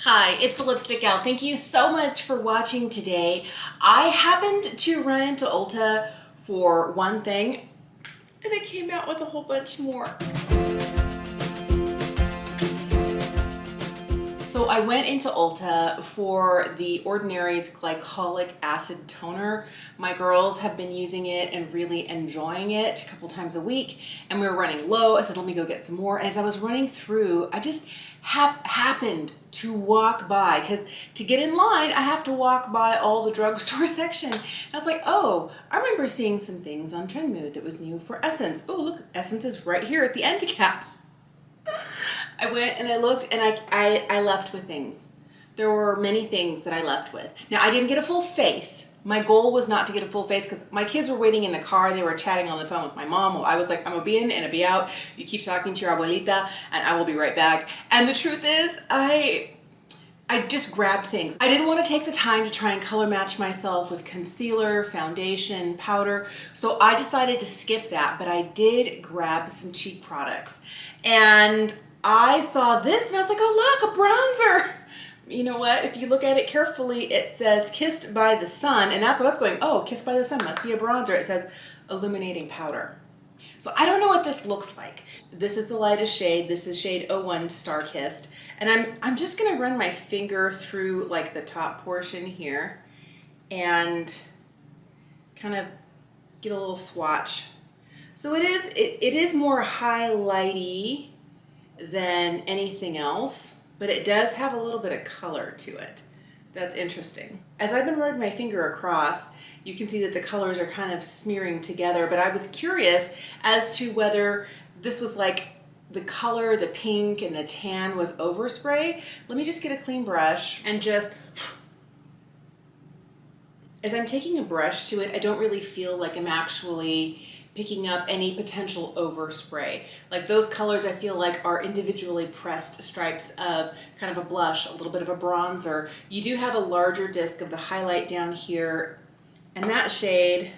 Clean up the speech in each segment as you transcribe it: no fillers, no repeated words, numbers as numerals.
Hi, it's the Lipstick Gal. Thank you so much for watching today. I happened to run into Ulta for one thing, and I came out with a whole bunch more. So I went into Ulta for the Ordinary's Glycolic Acid Toner. My girls have been using it and really enjoying it a couple times a week, and we were running low. I said, let me go get some more. And as I was running through, I just happened to walk by, because to get in line, I have to walk by all the drugstore section. And I was like, oh, I remember seeing some things on Trend Mood that was new for Essence. Oh, look, Essence is right here at the end cap. I went and I looked, and I left with things. There were many things that I left with. Now, I didn't get a full face. My goal was not to get a full face because my kids were waiting in the car. They were chatting on the phone with my mom. I was like, I'm gonna be in and I'll be out. You keep talking to your abuelita and I will be right back. And the truth is, I just grabbed things. I didn't want to take the time to try and color match myself with concealer, foundation, powder. So I decided to skip that, but I did grab some cheek products. And I saw this and I was like, oh look, a bronzer. You know what? If you look at it carefully, it says Kissed by the Sun, and that's what I was going, oh, Kissed by the Sun must be a bronzer. It says Illuminating Powder. So I don't know what this looks like. This is the lightest shade. This is shade 01 Star Kissed. And I'm just gonna run my finger through like the top portion here and kind of get a little swatch. So it is more highlighty than anything else, but it does have a little bit of color to it. That's interesting. As I've been running my finger across, you can see that the colors are kind of smearing together, but I was curious as to whether this was like the color, the pink and the tan was overspray. Let me just get a clean brush and just, as I'm taking a brush to it, I don't really feel like I'm actually picking up any potential overspray. Like those colors I feel like are individually pressed stripes of kind of a blush, a little bit of a bronzer. You do have a larger disc of the highlight down here, and that shade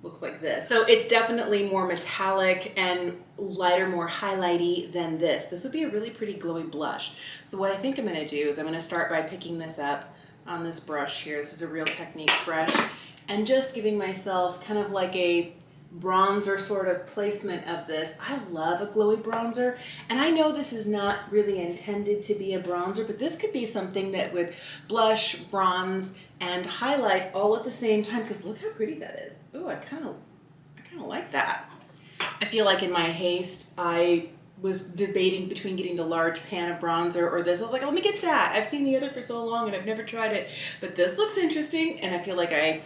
looks like this. So it's definitely more metallic and lighter, more highlighty than this. This would be a really pretty glowy blush. So what I think I'm gonna do is I'm gonna start by picking this up on this brush here. This is a Real Techniques brush, and just giving myself kind of like a bronzer sort of placement of this. I love a glowy bronzer, and I know this is not really intended to be a bronzer, but this could be something that would blush, bronze, and highlight all at the same time, because look how pretty that is. Ooh, I kind of like that. I feel like in my haste, I was debating between getting the large pan of bronzer or this. I was like, let me get that. I've seen the other for so long and I've never tried it, but this looks interesting, and I feel like I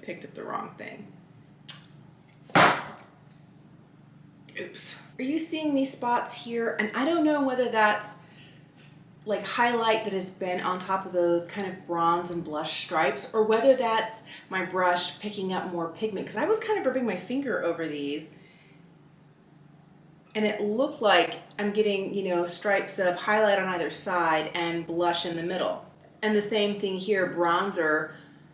picked up the wrong thing. Oops. Are you seeing these spots here? And I don't know whether that's like highlight that has been on top of those kind of bronze and blush stripes, or whether that's my brush picking up more pigment, because I was kind of rubbing my finger over these and it looked like I'm getting, you know, stripes of highlight on either side and blush in the middle. And the same thing here, bronzer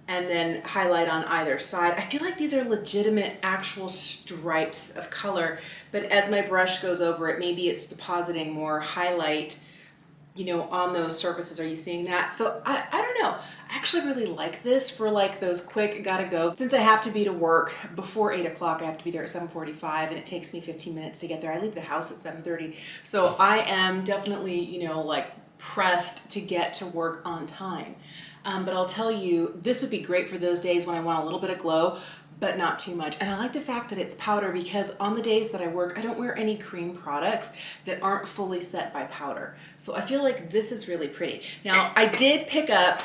and then highlight on either side. I feel like these are legitimate actual stripes of color, but as my brush goes over it, maybe it's depositing more highlight, you know, on those surfaces. Are you seeing that? So I don't know. I actually really like this for like those quick gotta go. Since I have to be to work before 8 o'clock, I have to be there at 7:45, and it takes me 15 minutes to get there. I leave the house at 7:30. So I am definitely, you know, like pressed to get to work on time. But I'll tell you, this would be great for those days when I want a little bit of glow, but not too much. And I like the fact that it's powder, because on the days that I work, I don't wear any cream products that aren't fully set by powder. So I feel like this is really pretty. Now, I did pick up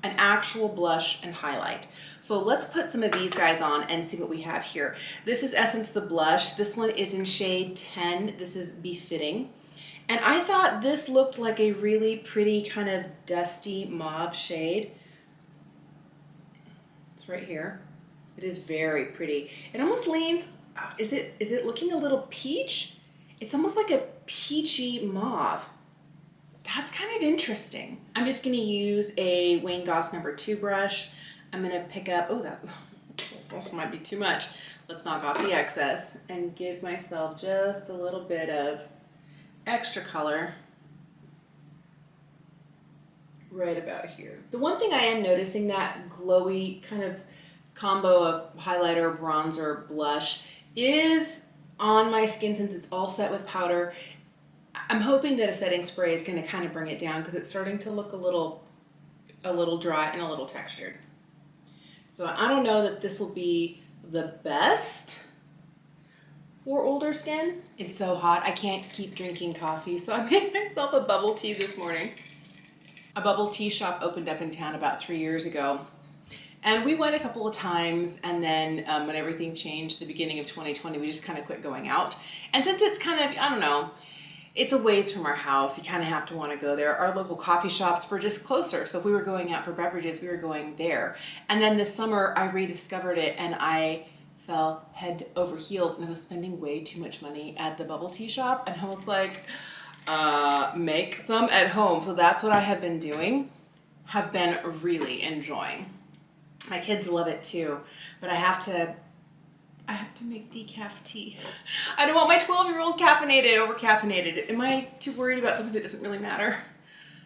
an actual blush and highlight. So let's put some of these guys on and see what we have here. This is Essence the blush. This one is in shade 10. This is Befitting. And I thought this looked like a really pretty kind of dusty mauve shade. It's right here. It is very pretty. It almost leans, is it looking a little peach? It's almost like a peachy mauve. That's kind of interesting. I'm just gonna use a Wayne Goss number 2 brush. I'm gonna pick up, oh, that might be too much. Let's knock off the excess and give myself just a little bit of extra color right about here. The one thing I am noticing, that glowy kind of combo of highlighter, bronzer, blush is on my skin since it's all set with powder. I'm hoping that a setting spray is going to kind of bring it down because it's starting to look a little dry and a little textured. So I don't know that this will be the best for older skin. It's so hot, I can't keep drinking coffee, so I made myself a bubble tea this morning. A bubble tea shop opened up in town about 3 years ago. And we went a couple of times, and then when everything changed, the beginning of 2020, we just kind of quit going out. And since it's kind of, I don't know, it's a ways from our house, you kind of have to want to go there. Our local coffee shops were just closer, so if we were going out for beverages, we were going there. And then this summer, I rediscovered it, and I fell head over heels, and I was spending way too much money at the bubble tea shop, and I was like, make some at home. So that's what I have been doing, have been really enjoying. My kids love it too, but I have to make decaf tea. I don't want my 12-year-old caffeinated, over caffeinated. Am I too worried about something that doesn't really matter?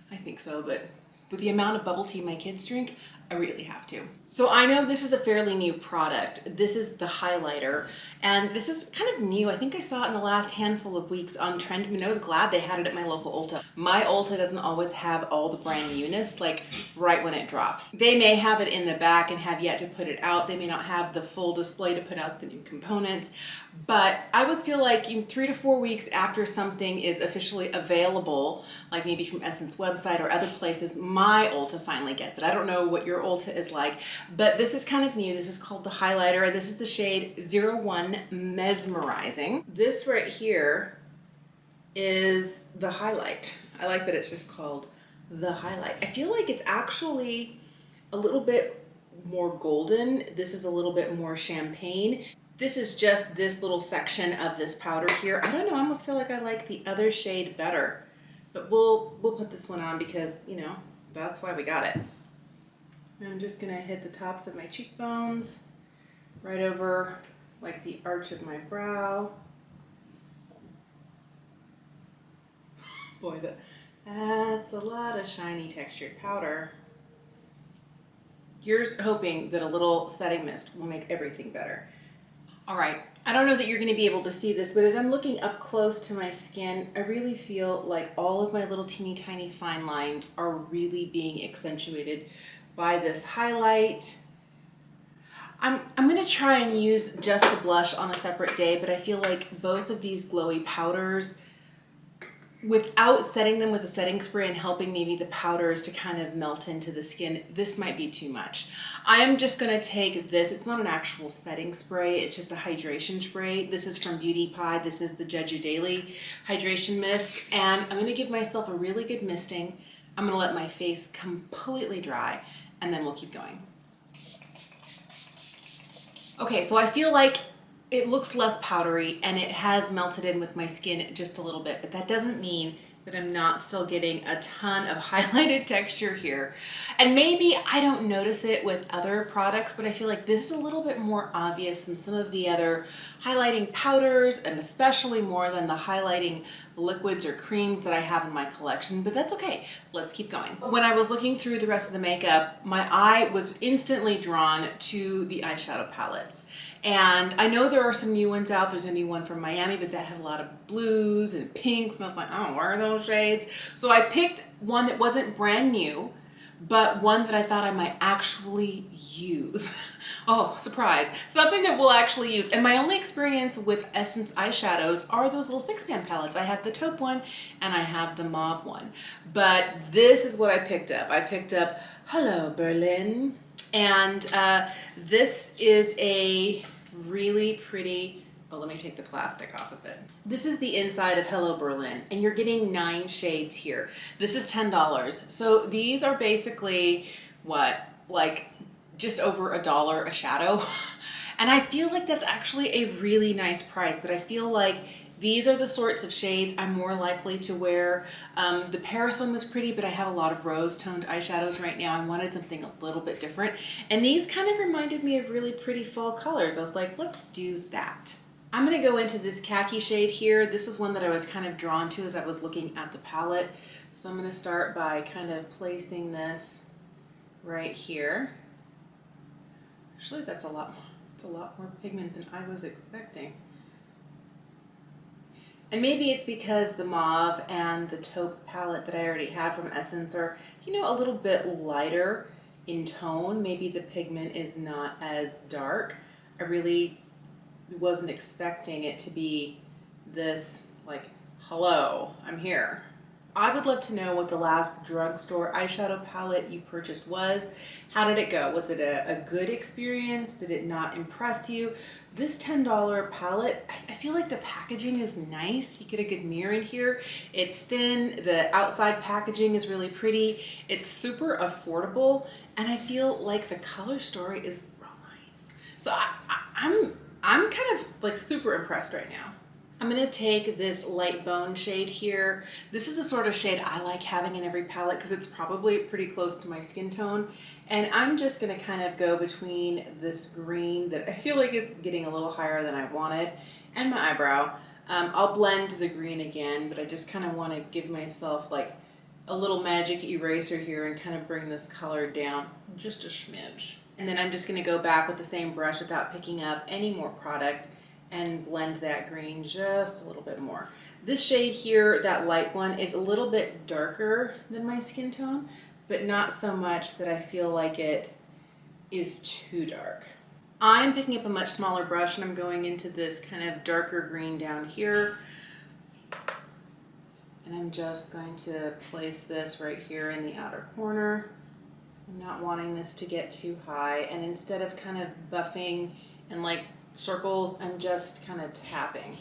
I think so, but with the amount of bubble tea my kids drink, I really have to. So I know this is a fairly new product. This is the highlighter, and this is kind of new. I think I saw it in the last handful of weeks on Trend, and I was glad they had it at my local Ulta. My Ulta doesn't always have all the brand newness, like right when it drops. They may have it in the back and have yet to put it out. They may not have the full display to put out the new components, but I always feel like 3 to 4 weeks after something is officially available, like maybe from Essence website or other places, my Ulta finally gets it. I don't know what your Ulta is like, but this is kind of new. This is called the highlighter. This is the shade 01 Mesmerizing. This right here is the highlight. I like that it's just called the highlight. I feel like it's actually a little bit more golden. This is a little bit more champagne. This is just this little section of this powder here. I don't know, I almost feel like I like the other shade better, but we'll put this one on because, you know, that's why we got it. I'm just gonna hit the tops of my cheekbones, right over like the arch of my brow. Boy, that's a lot of shiny textured powder. Here's hoping that a little setting mist will make everything better. All right, I don't know that you're gonna be able to see this, but as I'm looking up close to my skin, I really feel like all of my little teeny tiny fine lines are really being accentuated by this highlight. I'm gonna try and use just the blush on a separate day, but I feel like both of these glowy powders, without setting them with a setting spray and helping maybe the powders to kind of melt into the skin, this might be too much. I am just gonna take this, it's not an actual setting spray, it's just a hydration spray. This is from Beauty Pie, this is the Judge You Daily Hydration Mist, and I'm gonna give myself a really good misting. I'm gonna let my face completely dry, and then we'll keep going. Okay, so I feel like it looks less powdery and it has melted in with my skin just a little bit, but that doesn't mean that I'm not still getting a ton of highlighted texture here. And maybe I don't notice it with other products, but I feel like this is a little bit more obvious than some of the other highlighting powders, and especially more than the highlighting liquids or creams that I have in my collection, but that's okay. Let's keep going. When I was looking through the rest of the makeup, my eye was instantly drawn to the eyeshadow palettes. And I know there are some new ones out. There's a new one from Miami, but that had a lot of blues and pinks, and I was like, I don't wear those shades. So I picked one that wasn't brand new, but one that I thought I might actually use. Oh, surprise. Something that we'll actually use. And my only experience with Essence eyeshadows are those little 6-pan palettes. I have the taupe one and I have the mauve one. But this is what I picked up. I picked up Hello Berlin. And this is a really pretty, oh, let me take the plastic off of it. This is the inside of Hello Berlin, and you're getting 9 shades here. This is $10. So these are basically, what, like just over $1 a shadow. And I feel like that's actually a really nice price, but I feel like these are the sorts of shades I'm more likely to wear. The Paris one was pretty, but I have a lot of rose-toned eyeshadows right now. I wanted something a little bit different. And these kind of reminded me of really pretty fall colors. I was like, let's do that. I'm gonna go into this khaki shade here. This was one that I was kind of drawn to as I was looking at the palette. So I'm going to start by kind of placing this right here. Actually, it's a lot more pigment than I was expecting. And maybe it's because the mauve and the taupe palette that I already have from Essence are, you know, a little bit lighter in tone. Maybe the pigment is not as dark. I really wasn't expecting it to be this, like, hello, I'm here. I would love to know what the last drugstore eyeshadow palette you purchased was. How did it go? Was it a good experience? Did it not impress you? This $10 palette, I feel like the packaging is nice. You get a good mirror in here. It's thin, the outside packaging is really pretty. It's super affordable, and I feel like the color story is real nice. So I'm kind of like super impressed right now. I'm going to take this light bone shade here. This is the sort of shade I like having in every palette because it's probably pretty close to my skin tone. And I'm just going to kind of go between this green that I feel like is getting a little higher than I wanted and my eyebrow. I'll blend the green again, but I just kind of want to give myself like a little magic eraser here and kind of bring this color down just a smidge. And then I'm just going to go back with the same brush without picking up any more product and blend that green just a little bit more. This shade here, that light one, is a little bit darker than my skin tone, but not so much that I feel like it is too dark. I'm picking up a much smaller brush and I'm going into this kind of darker green down here. And I'm just going to place this right here in the outer corner. I'm not wanting this to get too high, and instead of kind of buffing and like circles, I'm just kind of tapping.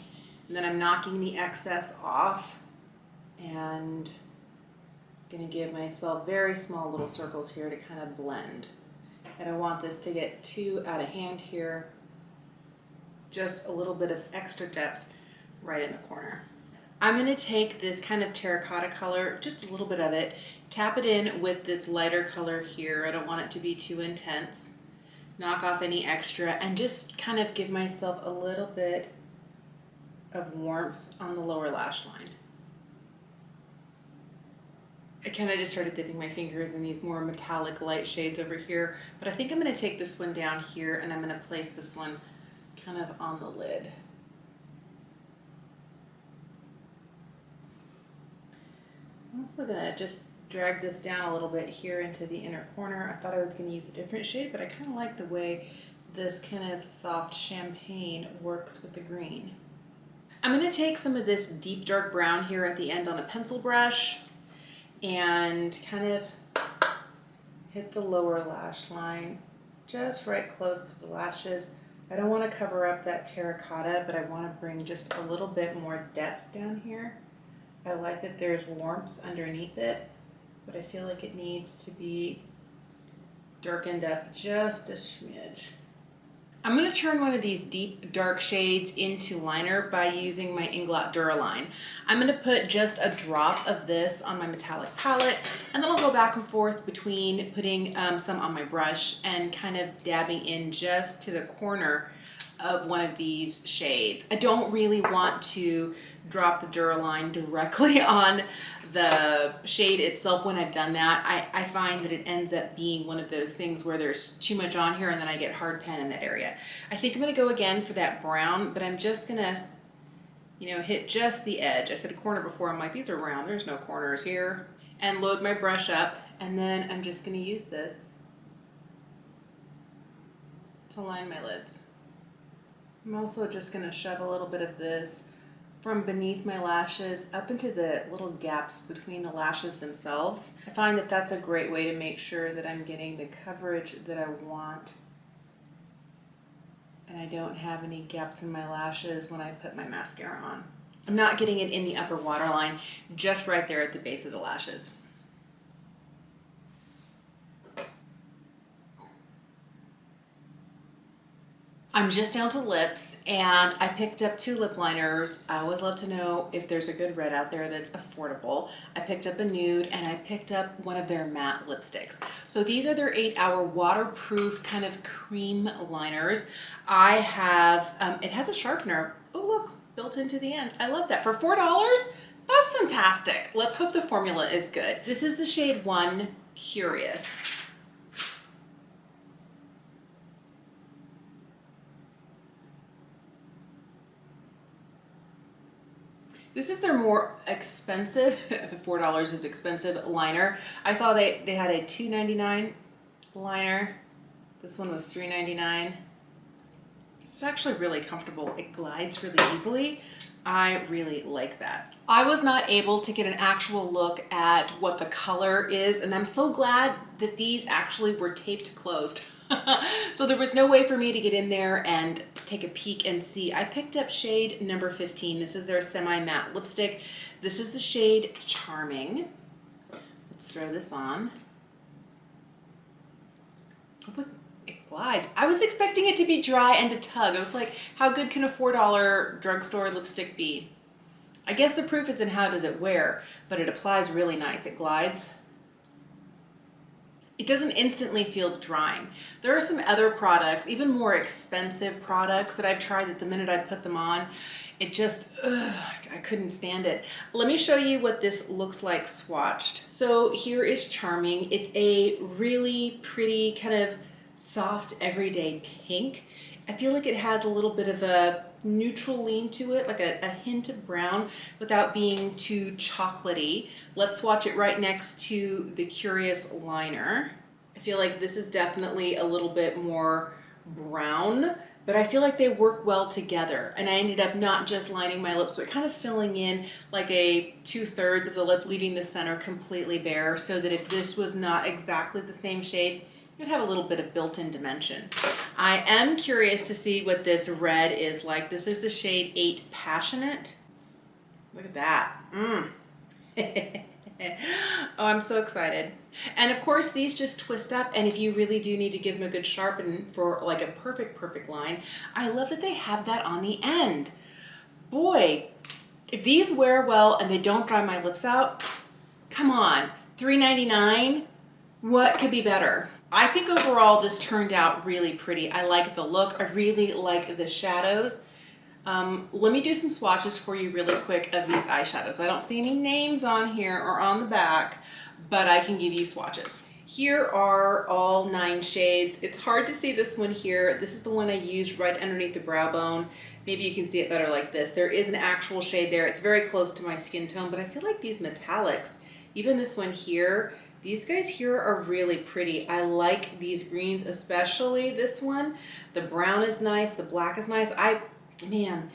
And then I'm knocking the excess off and I'm gonna give myself very small little circles here to kind of blend. I don't want this to get too out of hand here. Just a little bit of extra depth right in the corner. I'm gonna take this kind of terracotta color, just a little bit of it, tap it in with this lighter color here. I don't want it to be too intense. Knock off any extra and just kind of give myself a little bit of warmth on the lower lash line. I kind of just started dipping my fingers in these more metallic light shades over here, but I think I'm going to take this one down here and I'm going to place this one kind of on the lid. I'm also going to just drag this down a little bit here into the inner corner. I thought I was going to use a different shade, but I kind of like the way this kind of soft champagne works with the green. I'm going to take some of this deep dark brown here at the end on a pencil brush and kind of hit the lower lash line just right close to the lashes. I don't want to cover up that terracotta, but I want to bring just a little bit more depth down here. I like that there's warmth underneath it, but I feel like it needs to be darkened up just a smidge. I'm going to turn one of these deep dark shades into liner by using my Inglot Duraline. I'm going to put just a drop of this on my metallic palette, and then I'll go back and forth between putting some on my brush and kind of dabbing in just to the corner of one of these shades. I don't really want to drop the Duraline directly on the shade itself. When I've done that, I find that it ends up being one of those things where there's too much on here and then I get hard pan in that area. I think I'm going to go again for that brown, but I'm just going to, you know, hit just the edge. I said a corner before. I'm like, these are round. There's no corners here. And load my brush up, and then I'm just going to use this to line my lids. I'm also just going to shove a little bit of this from beneath my lashes up into the little gaps between the lashes themselves. I find that that's a great way to make sure that I'm getting the coverage that I want and I don't have any gaps in my lashes when I put my mascara on. I'm not getting it in the upper waterline, just right there at the base of the lashes. I'm just down to lips, and I picked up 2 lip liners. I always love to know if there's a good red out there that's affordable. I picked up a nude, and I picked up one of their matte lipsticks. So these are their 8-hour waterproof kind of cream liners. I have, it has a sharpener. Oh look, built into the end. I love that. For $4, that's fantastic. Let's hope the formula is good. This is the shade 1 Curious. This is their more expensive, if $4 is expensive, liner. I saw they had a $2.99 liner. This one was $3.99. It's actually really comfortable. It glides really easily. I really like that. I was not able to get an actual look at what the color is, and I'm so glad that these actually were taped closed. So there was no way for me to get in there and take a peek and see. I picked up shade number 15. This is their semi-matte lipstick. This is the shade Charming. Let's throw this on. Oh, it glides. I was expecting it to be dry and to tug. I was like, how good can a $4 drugstore lipstick be? I guess the proof is in how does it wear, but it applies really nice. It glides. It doesn't instantly feel drying. There are some other products, even more expensive products that I've tried that the minute I put them on, it just, I couldn't stand it. Let me show you what this looks like swatched. So here is Charming. It's a really pretty kind of soft everyday pink. I feel like it has a little bit of a neutral lean to it, like a hint of brown without being too chocolatey. Let's swatch it right next to the Curious liner. I feel like this is definitely a little bit more brown, but I feel like they work well together. And I ended up not just lining my lips, but kind of filling in like a 2/3 of the lip, leaving the center completely bare, so that if this was not exactly the same shade, it'd have a little bit of built-in dimension. I am curious to see what this red is like. This is the shade 8 Passionate. Look at that. Oh, I'm so excited. And of course, these just twist up, and if you really do need to give them a good sharpen for like a perfect line, I love that they have that on the end. Boy, if these wear well and they don't dry my lips out, come on, $3.99, what could be better? I think overall this turned out really pretty. I like the look. I really like the shadows. Let me do some swatches for you really quick of these eyeshadows. I don't see any names on here or on the back, but I can give you swatches. Here are all 9 shades. It's hard to see this one here. This is the one I used right underneath the brow bone. Maybe you can see it better like this. There is an actual shade there. It's very close to my skin tone, but I feel like these metallics, even this one here, these guys here are really pretty. I like these greens, especially this one. The brown is nice, the black is nice. Man,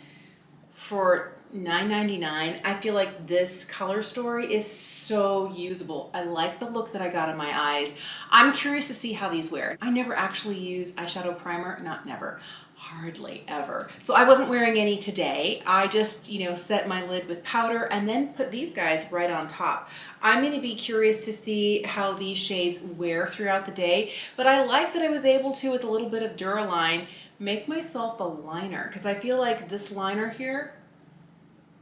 for $9.99, I feel like this color story is so usable. I like the look that I got in my eyes. I'm curious to see how these wear. I never actually use eyeshadow primer, not never. Hardly ever. So I wasn't wearing any today. I just, set my lid with powder and then put these guys right on top. I'm going to be curious to see how these shades wear throughout the day, but I like that I was able to, with a little bit of Duraline, make myself a liner, because I feel like this liner here,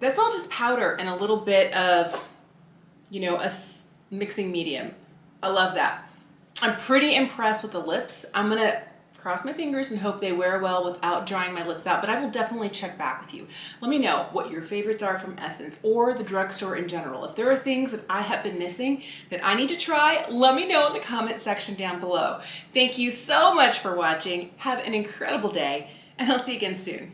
that's all just powder and a little bit of, a mixing medium. I love that. I'm pretty impressed with the lips. I'm going to cross my fingers and hope they wear well without drying my lips out, but I will definitely check back with you. Let me know what your favorites are from Essence or the drugstore in general. If there are things that I have been missing that I need to try, let me know in the comment section down below. Thank you so much for watching. Have an incredible day, and I'll see you again soon.